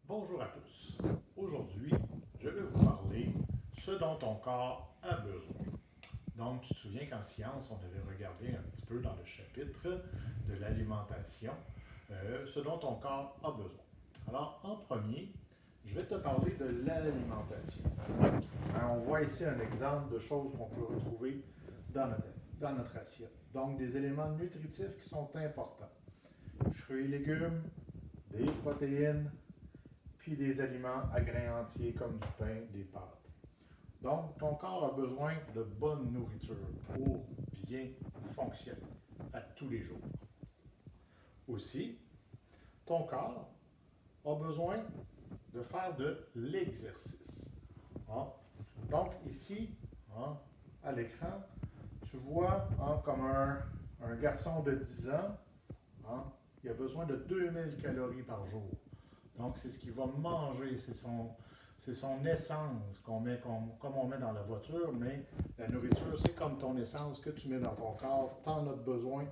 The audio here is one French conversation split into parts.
Bonjour à tous. Aujourd'hui, je vais vous parler ce dont ton corps a besoin. Donc, tu te souviens qu'en science, on avait regardé un petit peu dans le chapitre de l'alimentation, ce dont ton corps a besoin. Alors, en premier, je vais te parler de l'alimentation. On voit ici un exemple de choses qu'on peut retrouver dans notre assiette. Donc, des éléments nutritifs qui sont importants. Fruits et légumes, des protéines, puis des aliments à grains entiers comme du pain, des pâtes. Donc, ton corps a besoin de bonne nourriture pour bien fonctionner à tous les jours. Aussi, ton corps a besoin de faire de l'exercice. Hein? Donc, ici, hein, à l'écran, tu vois comme un garçon de 10 ans, hein, il a besoin de 2000 calories par jour. Donc, c'est ce qu'il va manger, c'est son essence qu'on met comme on met dans la voiture, mais la nourriture, c'est comme ton essence que tu mets dans ton corps, tu en as besoin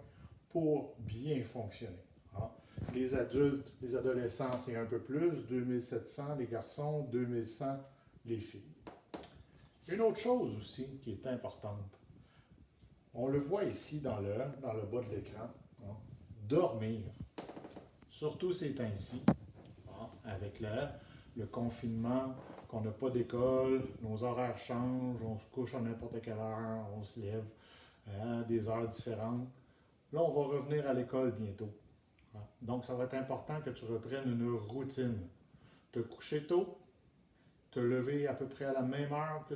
pour bien fonctionner. Hein. Les adultes, les adolescents, c'est un peu plus, 2700 les garçons, 2100 les filles. Une autre chose aussi qui est importante, on le voit ici dans le bas de l'écran, hein, dormir, surtout ces temps-ci. Avec le confinement, qu'on n'a pas d'école, nos horaires changent, on se couche à n'importe quelle heure, on se lève à des heures différentes. Là, on va revenir à l'école bientôt. Donc, ça va être important que tu reprennes une routine. Te coucher tôt, te lever à peu près à la même heure que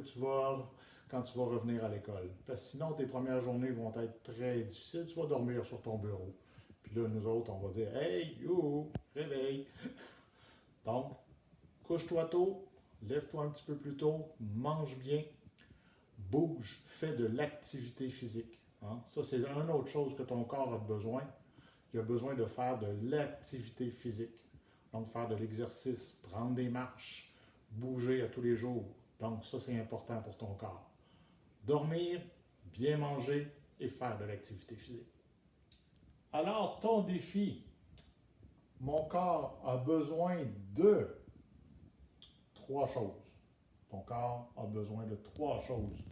quand tu vas revenir à l'école. Parce que sinon, tes premières journées vont être très difficiles. Tu vas dormir sur ton bureau. Puis là, nous autres, on va dire « Hey, you, réveille! » Donc, couche-toi tôt, lève-toi un petit peu plus tôt, mange bien, bouge, fais de l'activité physique. Hein? Ça, c'est une autre chose que ton corps a besoin. Il a besoin de faire de l'activité physique. Donc, faire de l'exercice, prendre des marches, bouger à tous les jours. Donc, ça, c'est important pour ton corps. Dormir, bien manger et faire de l'activité physique. Alors, ton défi, mon corps a besoin de 3 choses. Ton corps a besoin de 3 choses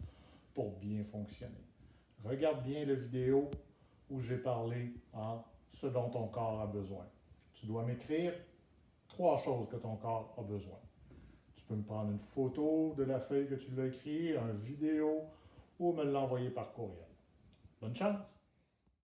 pour bien fonctionner. Regarde bien la vidéo où j'ai parlé ce dont ton corps a besoin. Tu dois m'écrire 3 choses que ton corps a besoin. Tu peux me prendre une photo de la feuille que tu l'as écrit, une vidéo ou me l'envoyer par courriel. Bonne chance!